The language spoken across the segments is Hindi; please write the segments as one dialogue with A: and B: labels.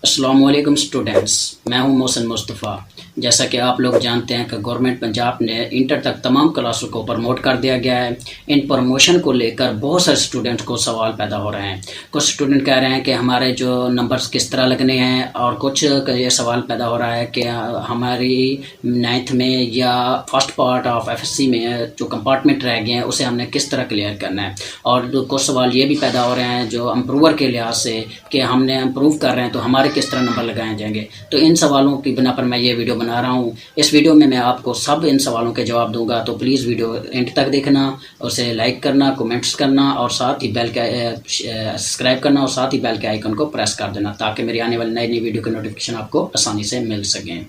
A: अस्सलामुअलैकुम स्टूडेंट्स, मैं हूं मोहसिन मुस्तफ़ा। जैसा कि आप लोग जानते हैं कि गवर्नमेंट पंजाब ने इंटर तक तमाम क्लासों को प्रमोट कर दिया गया है। इन प्रमोशन को लेकर बहुत सारे स्टूडेंट्स को सवाल पैदा हो रहे हैं। कुछ स्टूडेंट कह रहे हैं कि हमारे जो नंबर्स किस तरह लगने हैं, और कुछ का ये सवाल पैदा हो रहा है कि हमारी 9th में या फर्स्ट पार्ट ऑफ FSC में जो कंपार्टमेंट रह गए हैं उसे हमने किस तरह क्लियर करना है। और कुछ सवाल ये भी पैदा हो रहे हैं जो इम्प्रूवर के लिहाज से कि हमने इम्प्रूव कर रहे हैं तो हमारे किस तरह नंबर लगाए जाएंगे। तो इन सवालों की बिना पर मैं ये वीडियो बना रहा हूँ। इस वीडियो में मैं आपको सब इन सवालों के जवाब दूंगा, तो प्लीज़ वीडियो एंड तक देखना, उसे लाइक करना, कमेंट्स करना और साथ ही बेल के सब्सक्राइब करना और साथ ही बेल के आइकन को प्रेस कर देना ताकि मेरी आने वाली नई नई वीडियो की नोटिफिकेशन आपको आसानी से मिल सकें।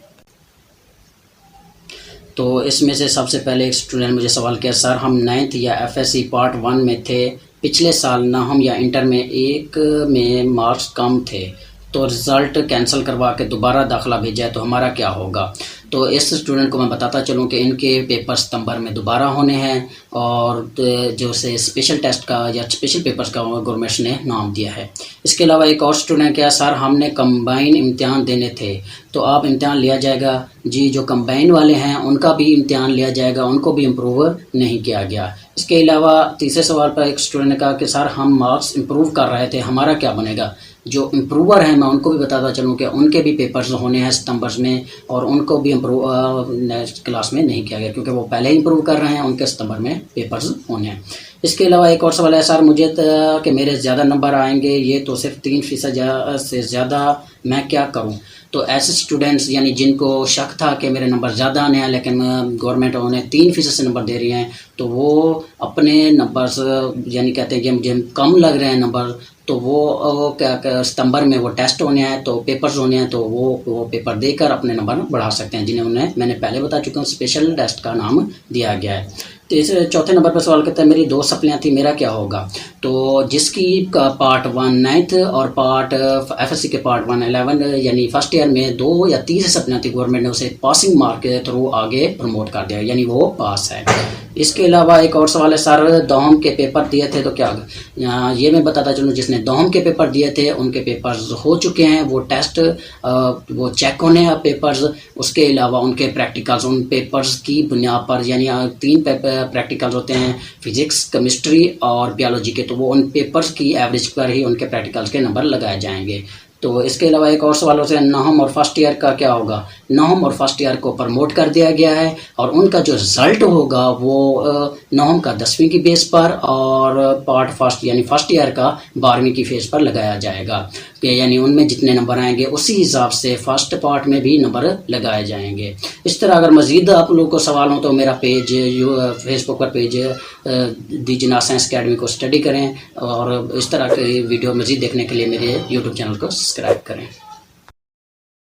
A: तो इसमें से सबसे पहले एक स्टूडेंट ने मुझे सवाल किया, सर हम 9th या FSC पार्ट 1 में थे, पिछले साल ना हम या इंटर में एक में मार्क्स कम थे, तो रिज़ल्ट कैंसिल करवा के दोबारा दाखिला भेजा है तो हमारा क्या होगा। तो इस स्टूडेंट को मैं बताता चलूँ कि इनके पेपर सितंबर में दोबारा होने हैं, और जो से स्पेशल टेस्ट का या स्पेशल पेपर्स का गवर्नमेंट ने नाम दिया है। इसके अलावा एक और स्टूडेंट क्या, सर हमने कंबाइन इम्तिहान देने थे तो आप इम्तिहान लिया जाएगा। जी, जो कंबाइन वाले हैं उनका भी इम्तिहान लिया जाएगा, उनको भी इम्प्रूव नहीं किया गया। इसके अलावा तीसरे सवाल पर एक स्टूडेंट ने कहा कि सर हम मार्क्स इम्प्रूव कर रहे थे, हमारा क्या बनेगा। जो इम्प्रूवर हैं मैं उनको भी बताता चलूँ कि उनके भी पेपर्स होने हैं सितंबर में, और उनको भी इम्प्रूव नेक्स्ट क्लास में नहीं किया गया क्योंकि वो पहले ही इम्प्रूव कर रहे हैं, उनके सितंबर में पेपर्स होने हैं। इसके अलावा एक और सवाल है, सर मुझे कि मेरे ज़्यादा नंबर आएंगे, ये तो सिर्फ 3% से ज़्यादा, मैं क्या करूं। तो ऐसे स्टूडेंट्स यानी जिनको शक था कि मेरे नंबर ज़्यादा आने हैं लेकिन गवर्नमेंट उन्हें 3% से नंबर दे रही हैं, तो वो अपने नंबर्स यानी कहते हैं कि मुझे कम लग रहे हैं नंबर, तो वो क्या सितंबर में वो टेस्ट होने हैं, तो पेपर्स होने हैं, तो वो पेपर देकर अपने नंबर बढ़ा सकते हैं, जिन्हें उन्हें मैंने पहले बता चुका हूँ स्पेशल टेस्ट का नाम दिया गया है। तो इस चौथे नंबर पर सवाल करता है, मेरी 2 सप्लियाँ थी, मेरा क्या होगा। तो जिसकी का पार्ट 1 9th और पार्ट FSC के पार्ट 1 11 यानी फर्स्ट ईयर में 2 या 3 सप्लियाँ थी, गवर्नमेंट ने उसे पासिंग मार्क के थ्रू आगे प्रमोट कर दिया, यानी वो पास है। इसके अलावा एक और सवाल है, सर दोहम के पेपर दिए थे तो क्या। ये मैं बताता चलूँ, जिसने दोहम के पेपर दिए थे उनके पेपर्स हो चुके हैं, वो टेस्ट वो चेक होने हैं पेपर्स। उसके अलावा उनके प्रैक्टिकल्स उन पेपर्स की बुनियाद पर, यानी 3 प्रैक्टिकल्स होते हैं, फिजिक्स, केमिस्ट्री और बायोलॉजी के, तो वो उन पेपर्स की एवरेज पर ही उनके प्रैक्टिकल्स के नंबर लगाए जाएंगे। तो इसके अलावा एक और सवाल होता है, नवम और फर्स्ट ईयर का क्या होगा। नवम और फर्स्ट ईयर को प्रमोट कर दिया गया है, और उनका जो रिज़ल्ट होगा वो नवम का 10वीं की बेस पर और पार्ट फर्स्ट यानी फर्स्ट ईयर का 12वीं की फेस पर लगाया जाएगा, यानी उनमें जितने नंबर आएंगे उसी हिसाब से फर्स्ट पार्ट में भी नंबर लगाए जाएंगे। इस तरह अगर मज़ीद आप लोगों को सवाल हो तो मेरा पेज फेसबुक पर पेज दीजिए साइंस अकेडमी को स्टडी करें, और इस तरह के वीडियो मज़ीद देखने के लिए मेरे यूट्यूब चैनल को सब्सक्राइब करें।